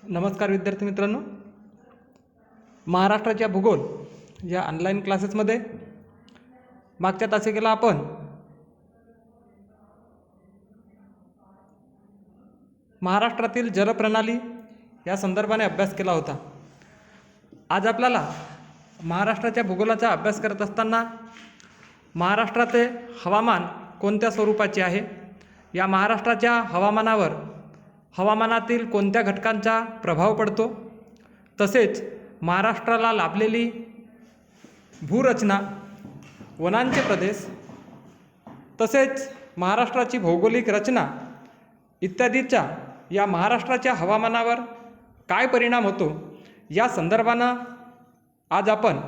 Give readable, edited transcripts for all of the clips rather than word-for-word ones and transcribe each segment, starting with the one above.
नमस्कार विद्यार्थी मित्रांनो, महाराष्ट्राच्या भूगोल या ऑनलाईन क्लासेसमध्ये मागच्या तासिकेला आपण महाराष्ट्रातील जलप्रणाली या संदर्भाने अभ्यास केला होता। आज आपल्याला महाराष्ट्राच्या भूगोलाचा अभ्यास करत असताना महाराष्ट्राचे हवामान कोणत्या स्वरूपाचे आहे, या महाराष्ट्राच्या हवामानावर हवामानातील कोणत्या घटकांचा प्रभाव पडतो, तसेच महाराष्ट्राला लाभलेली भूरचना, वनांचे प्रदेश, तसेच महाराष्ट्राची भौगोलिक रचना इत्यादीचा या महाराष्ट्राच्या हवामानावर काय परिणाम होतो, या संदर्भानं आज आपण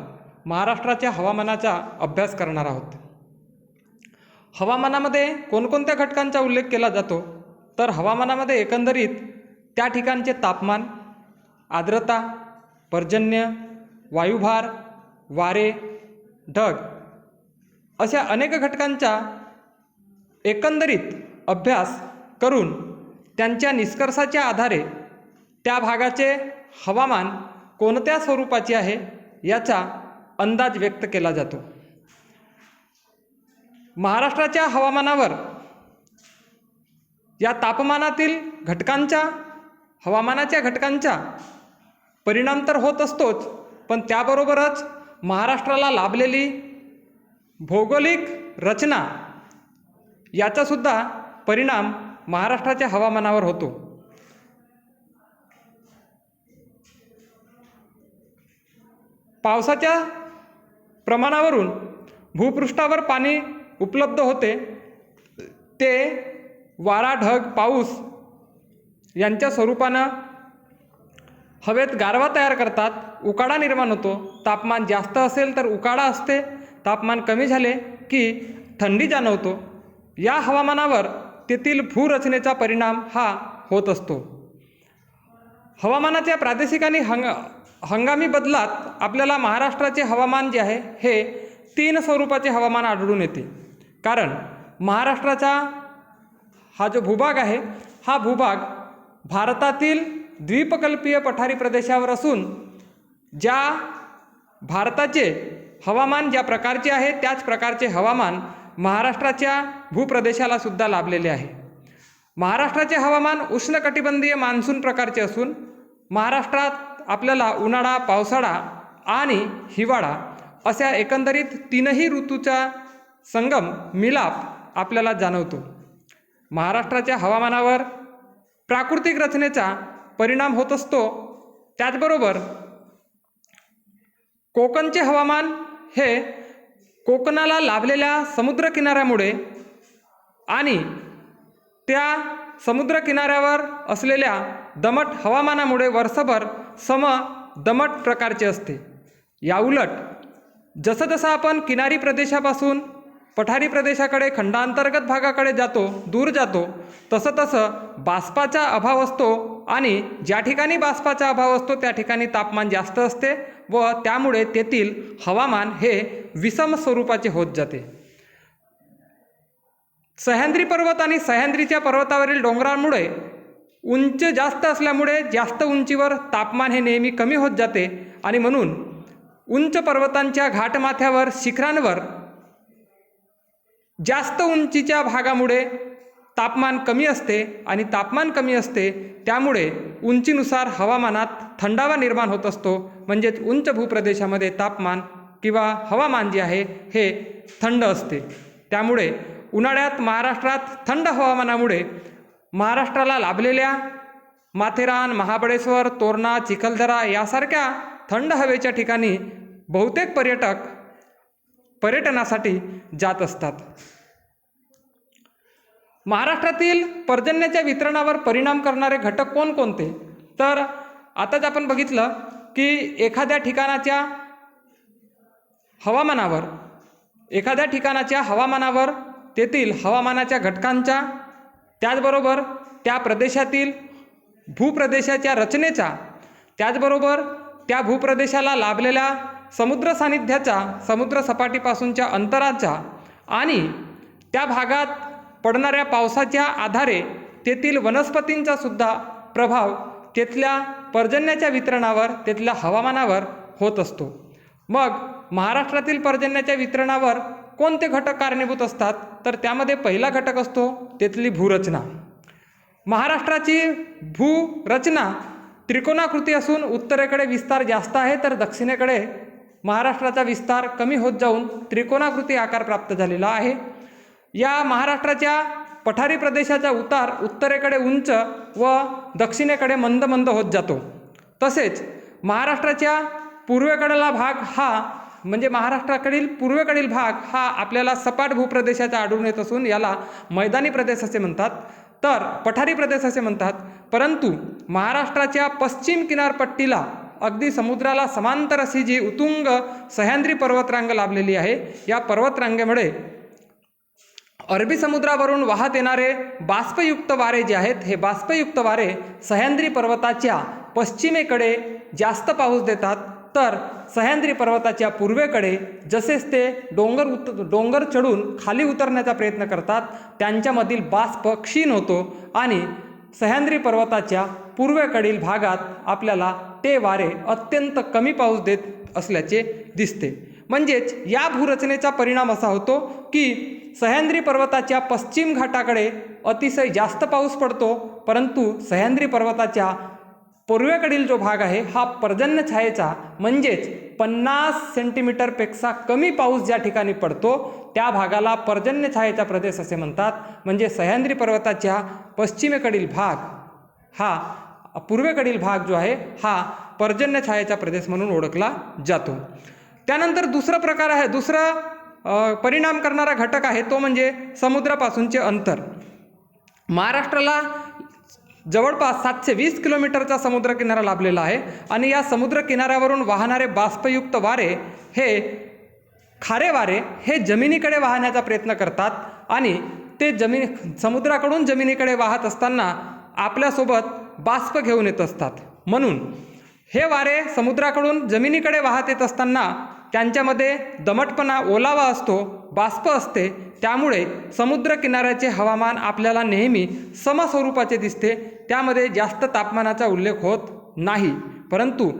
महाराष्ट्राच्या हवामानाचा अभ्यास करणार आहोत। हवामानामध्ये कोणकोणत्या घटकांचा उल्लेख केला जातो, तर हवामानामध्ये एकंदरीत त्या ठिकाणचे तापमान, आर्द्रता, पर्जन्य, वायुभार, वारे, ढग अशा अनेक घटकांचा एकंदरीत अभ्यास करून त्यांच्या निष्कर्षाच्या आधारे त्या भागाचे हवामान कोणत्या स्वरूपाचे आहे याचा अंदाज व्यक्त केला जातो। महाराष्ट्राच्या हवामानावर या तापमानातील घटकांचा, हवामानाच्या घटकांचा परिणाम तर होत असतोच, पण त्याबरोबरच महाराष्ट्राला लाभलेली भौगोलिक रचना याचासुद्धा परिणाम महाराष्ट्राच्या हवामानावर होतो। पावसाच्या प्रमाणावरून भूपृष्ठावर पाणी उपलब्ध होते, ते वारा, ढग, पाऊस यांच्या स्वरूपानं हवेत गारवा तयार करतात, उकाडा निर्माण होतो। तापमान जास्त असेल तर उकाडा असते, तापमान कमी झाले की थंडी जाणवतो। या हवामानावर तेथील भूरचनेचा परिणाम हा होत असतो। हवामानाच्या प्रादेशिक आणि हंगामी बदलात आपल्याला महाराष्ट्राचे हवामान जे आहे हे 3 स्वरूपाचे हवामान आढळून येते। कारण महाराष्ट्राचा हा जो भूभाग आहे, हा भूभाग भारतातील द्वीपकल्पीय पठारी प्रदेशावर असून ज्या भारताचे हवामान ज्या प्रकारचे आहे त्याच प्रकारचे हवामान महाराष्ट्राच्या भूप्रदेशाला सुद्धा लाभलेले आहे। महाराष्ट्राचे हवामान उष्णकटिबंधीय मान्सून प्रकारचे असून महाराष्ट्रात आपल्याला उन्हाळा, पावसाळा आणि हिवाळा अशा एकंदरीत 3ही ऋतूचा संगम, मिलाप आपल्याला जाणवतो। महाराष्ट्राच्या हवामानावर प्राकृतिक रचनेचा परिणाम होत असतो। त्याचबरोबर कोकणचे हवामान हे कोकणाला लाभलेल्या समुद्रकिनाऱ्यामुळे आणि त्या समुद्रकिनाऱ्यावर असलेल्या दमट हवामानामुळे वर्षभर दमट प्रकारचे असते। याउलट जसं जसं आपण किनारी प्रदेशापासून पठारी प्रदेशाकडे, खंडांतर्गत भागाकडे जातो, दूर जातो, तसं तसं बाष्पाचा अभाव असतो आणि ज्या ठिकाणी बाष्पाचा अभाव असतो त्या ठिकाणी तापमान जास्त असते व त्यामुळे तेथील हवामान हे विषम स्वरूपाचे होत जाते। सह्याद्री पर्वत आणि सह्याद्रीच्या पर्वतावरील डोंगरांमुळे उंच जास्त असल्यामुळे जास्त उंचीवर तापमान हे नेहमी कमी होत जाते आणि म्हणून उंच पर्वतांच्या घाटमाथ्यावर, शिखरांवर जास्त उंचीच्या भागामुळे तापमान कमी असते आणि तापमान कमी असते त्यामुळे उंचीनुसार हवामानात थंडावा निर्माण होत असतो। म्हणजेच उंच भूप्रदेशामध्ये तापमान किंवा हवामान जे आहे हे थंड असते। त्यामुळे उन्हाळ्यात महाराष्ट्रात थंड हवामानामुळे महाराष्ट्राला लाभलेल्या माथेरान, महाबळेश्वर, तोरणा, चिखलदरा यासारख्या थंड हवेच्या ठिकाणी बहुतेक पर्यटक पर्यटनासाठी जात असतात। महाराष्ट्रातील पर्जन्याच्या वितरणावर परिणाम करणारे घटक कोणकोणते, तर आताच आपण बघितलं की एखाद्या ठिकाणाच्या हवामानावर तेथील हवामानाच्या घटकांचा, त्याचबरोबर त्या प्रदेशातील भूप्रदेशाच्या रचनेचा, त्याचबरोबर त्या भूप्रदेशाला लाभलेल्या समुद्र सानिध्याचा, समुद्र सपाटीपासूनच्या अंतराचा आणि त्या भागात पडणाऱ्या पावसाच्या आधारे तेथील वनस्पतींचा सुद्धा प्रभाव तेथल्या पर्जन्याच्या वितरणावर, तिथल्या हवामानावर होत असतो. मग महाराष्ट्रातील पर्जन्याच्या वितरणावर कोणते घटक कारणीभूत असतात? तर त्यामध्ये पहिला घटक असतो तिथली भूरचना. महाराष्ट्राची भूरचना त्रिकोणाकृती असून उत्तरेकडे विस्तार जास्त आहे, तर दक्षिणेकडे महाराष्ट्राचा विस्तार कमी होत जाऊन त्रिकोणाकृती आकार प्राप्त झालेला आहे. या महाराष्ट्राच्या पठारी प्रदेशाचा उतार उत्तरेकडे उंच व दक्षिणेकडे मंद मंद होत जातो. तसेच महाराष्ट्राच्या पूर्वेकडला भाग हा म्हणजे महाराष्ट्राकडील पूर्वेकडील भाग हा आपल्याला सपाट भूप्रदेशाचा आढळून येत असून याला मैदानी प्रदेश असे म्हणतात, तर पठारी प्रदेश असे म्हणतात. परंतु महाराष्ट्राच्या पश्चिम किनारपट्टीला अगदी समुद्राला समांतर अशी जी उत्तुंग सह्याद्री पर्वतरांग लाभलेली आहे, या पर्वतरांगेमुळे अरबी समुद्रावरून वाहत येणारे बाष्पयुक्त वारे जे आहेत, हे बाष्पयुक्त वारे सह्याद्री पर्वताच्या पश्चिमेकडे जास्त पाऊस देतात, तर सह्याद्री पर्वताच्या पूर्वेकडे जसेच ते डोंगर चढून खाली उतरण्याचा प्रयत्न करतात, त्यांच्यामधील बाष्प क्षीण होतो आणि सह्याद्री पर्वताच्या पूर्वेकडील भागात आपल्याला ते वारे अत्यंत कमी पाऊस देत असल्याचे दिसते. म्हणजेच या भूरचनेचा परिणाम असा होतो की सह्याद्री पर्वताच्या पश्चिम घाटाकडे अतिशय जास्त पाऊस पडतो, परंतु सह्याद्री पर्वताच्या पूर्वेकडील जो भाग आहे हा पर्जन्य छायेचा म्हणजेच 50 सेंटीमीटरपेक्षा कमी पाऊस ज्या ठिकाणी पडतो त्या भागाला पर्जन्य छायेचा प्रदेश असे म्हणतात. म्हणजे सह्याद्री पर्वताच्या पश्चिमेकडील भाग हा पूर्वेकडील भाग जो आहे हा पर्जन्य छायेचा प्रदेश म्हणून ओळखला जातो. त्यानंतर दुसरा प्रकार आहे, दुसरा परिणाम करणारा घटक आहे तो म्हणजे समुद्रापासूनचे अंतर. महाराष्ट्राला जवळपास 720 किलोमीटरचा समुद्रकिनारा लाभलेला आहे आणि या समुद्रकिनाऱ्यावरून वाहणारे बाष्पयुक्त वारे हे खारे वारे हे जमिनीकडे वाहण्याचा प्रयत्न करतात आणि ते समुद्राकडून जमिनीकडे वाहत असताना आपल्यासोबत बाष्प घेऊन येत असतात. म्हणून हे वारे समुद्राकडून जमिनीकडे वाहत येत असताना त्यांच्यामध्ये दमटपणा, ओलावा असतो, बाष्प असते, त्यामुळे समुद्रकिनाऱ्याचे हवामान आपल्याला नेहमी समस्वरूपाचे दिसते. त्यामध्ये जास्त तापमानाचा उल्लेख होत नाही. परंतु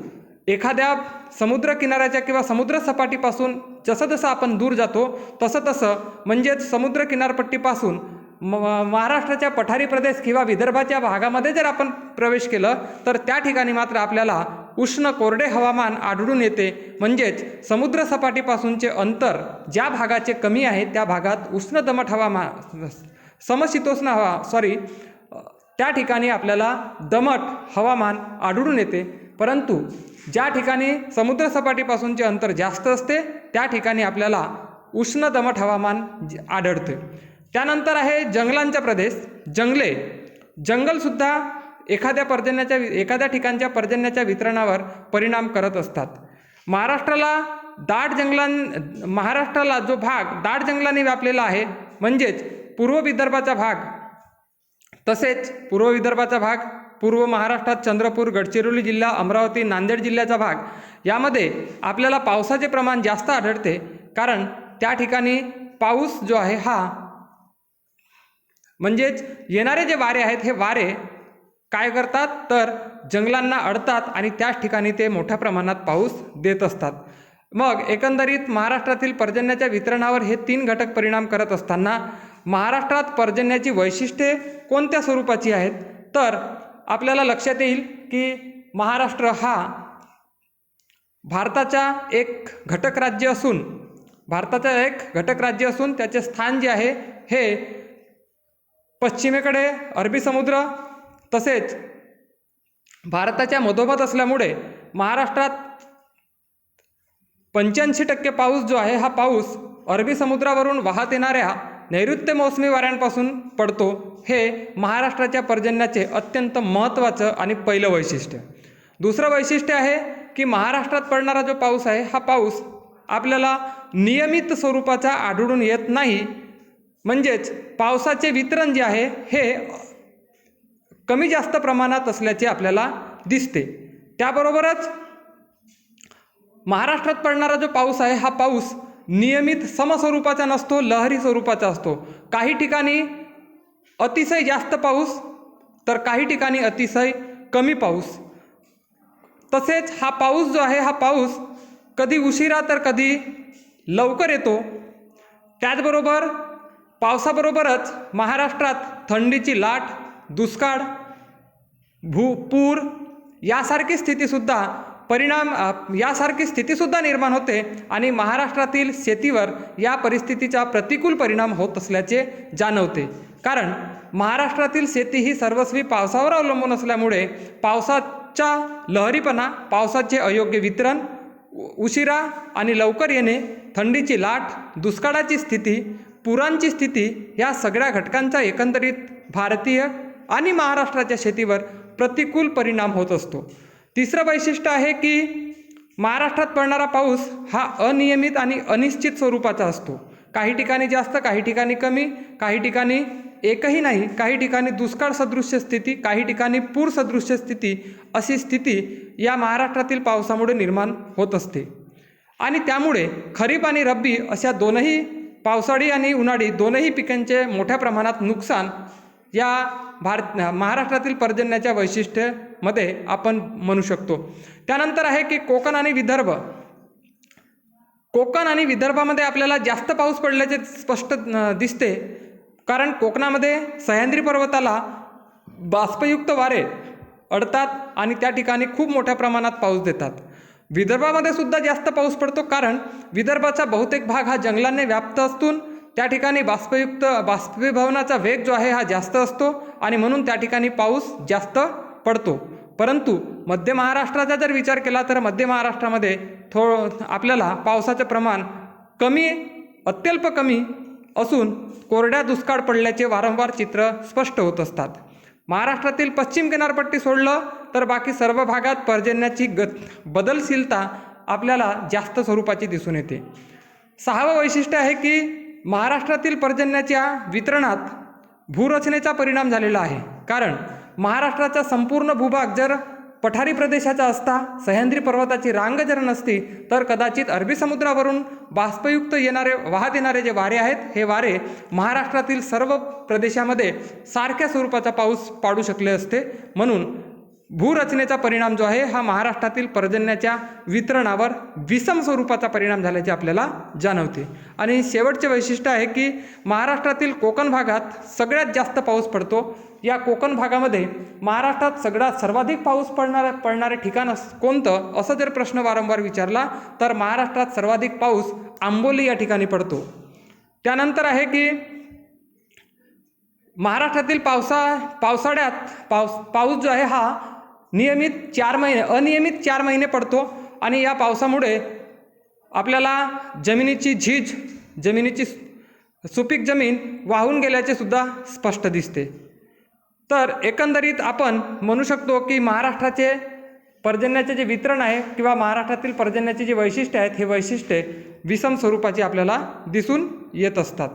एखाद्या समुद्रकिनाऱ्याच्या किंवा समुद्रसपाटीपासून जसं जसं आपण दूर जातो तसं तसं म्हणजेच समुद्रकिनारपट्टीपासून महाराष्ट्राच्या पठारी प्रदेश किंवा विदर्भाच्या भागामध्ये जर आपण प्रवेश केलं तर त्या ठिकाणी मात्र आपल्याला उष्ण कोरडे हवामान आढळून येते. म्हणजेच समुद्रसपाटीपासूनचे अंतर ज्या भागाचे कमी आहे त्या भागात उष्ण दमट हवामान समशीतोष्ण त्या ठिकाणी आपल्याला दमट हवामान आढळून येते. परंतु ज्या ठिकाणी समुद्रसपाटीपासूनचे अंतर जास्त असते त्या ठिकाणी आपल्याला उष्ण दमट हवामान आढळते. त्यानंतर आहे जंगलांचा प्रदेश. जंगलसुद्धा एखाद्या ठिकाणच्या पर्जन्याच्या वितरणावर परिणाम करत असतात. महाराष्ट्राला जो भाग दाट जंगलांनी व्यापलेला आहे म्हणजेच पूर्व विदर्भाचा भाग, तसेच पूर्व विदर्भाचा भाग, पूर्व महाराष्ट्रात चंद्रपूर, गडचिरोली जिल्हा, अमरावती, नांदेड जिल्ह्याचा भाग, यामध्ये आपल्याला पावसाचे प्रमाण जास्त आढळते. कारण त्या ठिकाणी पाऊस जो आहे हा म्हणजेच येणारे जे वारे आहेत हे वारे काय करतात तर जंगलांना अडतात आणि त्याच ठिकाणी ते मोठ्या प्रमाणात पाऊस देत असतात. मग एकंदरीत महाराष्ट्रातील पर्जन्याच्या वितरणावर हे 3 घटक परिणाम करत असताना महाराष्ट्रात पर्जन्याची वैशिष्ट्ये कोणत्या स्वरूपाची आहेत तर आपल्याला लक्षात येईल की महाराष्ट्र हा भारताचा एक घटक राज्य असून त्याचे स्थान जे आहे हे पश्चिमेकडे अरबी समुद्र तसेच भारताच्या मधोमध असल्यामुळे महाराष्ट्रात 85% पाऊस जो आहे हा पाऊस अरबी समुद्रावरून वाहत येणाऱ्या नैऋत्य मोसमी वाऱ्यांपासून पडतो. हे महाराष्ट्राच्या पर्जन्याचे अत्यंत महत्त्वाचं आणि पहिलं वैशिष्ट्य. दुसरं वैशिष्ट्य आहे की महाराष्ट्रात पडणारा जो पाऊस आहे हा पाऊस आपल्याला नियमित स्वरूपाचा आढळून येत नाही. म्हणजेच पावसाचे वितरण जे आहे हे कमी जास्त प्रमाणात असल्याचे आपल्याला दिसते. त्याबरोबरच महाराष्ट्रात पडणारा जो पाऊस आहे हा पाऊस नियमित समस्वरूपाचा नसतो, लहरी स्वरूपाचा असतो. काही ठिकाणी अतिशय जास्त पाऊस तर काही ठिकाणी अतिशय कमी पाऊस. तसेच हा पाऊस जो आहे, हा पाऊस कधी उशिरा तर कधी लवकर येतो. त्याचबरोबर पावसाबरोबरच महाराष्ट्रात थंडीची लाट, दुष्काळ, पूर यासारखी स्थितीसुद्धा निर्माण होते आणि महाराष्ट्रातील शेतीवर या परिस्थितीचा प्रतिकूल परिणाम होत असल्याचे जाणवते. कारण महाराष्ट्रातील शेती ही सर्वस्वी पावसावर अवलंबून असल्यामुळे पावसाचा लहरीपणा, पावसाचे अयोग्य वितरण, उशिरा आणि लवकर येणे, थंडीची लाट, दुष्काळाची स्थिती, पुरांची स्थिती या सगळ्या घटकांचा एकंदरीत भारतीय आणि महाराष्ट्राच्या शेतीवर प्रतिकूल परिणाम होत असतो. तिसरं वैशिष्ट्य आहे की महाराष्ट्रात पडणारा पाऊस हा अनियमित आणि अनिश्चित स्वरूपाचा असतो. काही ठिकाणी जास्त, काही ठिकाणी कमी, काही ठिकाणी एकही नाही, काही ठिकाणी दुष्काळ सदृश्य स्थिती, काही ठिकाणी पूर सदृश्य स्थिती, अशी स्थिती या महाराष्ट्रातील पावसामुळे निर्माण होत असते. आणि त्यामुळे खरीप आणि रब्बी अशा दोनही, पावसाळी आणि उन्हाळी दोनही पिकांचे मोठ्या प्रमाणात नुकसान या महाराष्ट्रातील पर्जन्याच्या वैशिष्ट्यामध्ये आपण म्हणू शकतो. त्यानंतर आहे की कोकण आणि विदर्भ. कोकण आणि विदर्भामध्ये आपल्याला जास्त पाऊस पडल्याचे स्पष्ट दिसते. कारण कोकणामध्ये सह्याद्री पर्वताला बाष्पयुक्त वारे अडतात आणि त्या ठिकाणी खूप मोठ्या प्रमाणात पाऊस देतात. विदर्भामध्ये सुद्धा जास्त पाऊस पडतो, कारण विदर्भाचा बहुतेक भाग हा जंगलांनी व्याप्त असून त्या ठिकाणी बाष्पीभवनाचा वेग जो आहे हा जास्त असतो आणि म्हणून त्या ठिकाणी पाऊस जास्त पडतो. परंतु मध्य महाराष्ट्राचा जर विचार केला तर मध्य महाराष्ट्रामध्ये आपल्याला पावसाचं प्रमाण कमी, अत्यल्प कमी असून कोरड्या दुष्काळ पडल्याचे वारंवार चित्र स्पष्ट होत असतात. महाराष्ट्रातील पश्चिम किनारपट्टी सोडलं तर बाकी सर्व भागात पर्जन्याची बदलशीलता आपल्याला जास्त स्वरूपाची दिसून येते. सहावं वैशिष्ट्य आहे की महाराष्ट्रातील पर्जन्याच्या वितरणात भूरचनेचा परिणाम झालेला आहे. कारण महाराष्ट्राचा संपूर्ण भूभाग जर पठारी प्रदेशाचा असता, सह्याद्री पर्वताची रांग जर नसती, तर कदाचित अरबी समुद्रावरून बाष्पयुक्त वाहत येणारे जे वारे आहेत, हे वारे महाराष्ट्रातील सर्व प्रदेशामध्ये सारख्या स्वरूपाचा पाऊस पाडू शकले असते. म्हणून भूरचनेचा परिणाम जो आहे हा महाराष्ट्रातील पर्जन्याच्या वितरणावर विषम स्वरूपाचा परिणाम झाल्याचे आपल्याला जाणवते. आणि शेवटचे वैशिष्ट्य आहे की महाराष्ट्रातील कोकण भागात सगळ्यात जास्त पाऊस पडतो. या कोकण भागामध्ये महाराष्ट्रात सर्वाधिक पाऊस पडणारे ठिकाण कोणतं, असं जर प्रश्न वारंवार विचारला तर महाराष्ट्रात सर्वाधिक पाऊस आंबोली या ठिकाणी पडतो. त्यानंतर आहे की महाराष्ट्रातील पावसाळ्यात पाऊस जो आहे हा अनियमित 4 महिने पडतो आणि या पावसामुळे आपल्याला जमिनीची सुपीक जमीन वाहून गेल्याचे सुद्धा स्पष्ट दिसते. तर एकंदरीत आपण म्हणू शकतो की महाराष्ट्राचे पर्जन्याचे जे वितरण आहे किंवा महाराष्ट्रातील पर्जन्याचे जे वैशिष्ट्य आहेत, हे वैशिष्ट्ये विषम स्वरूपाची आपल्याला दिसून येत असतात.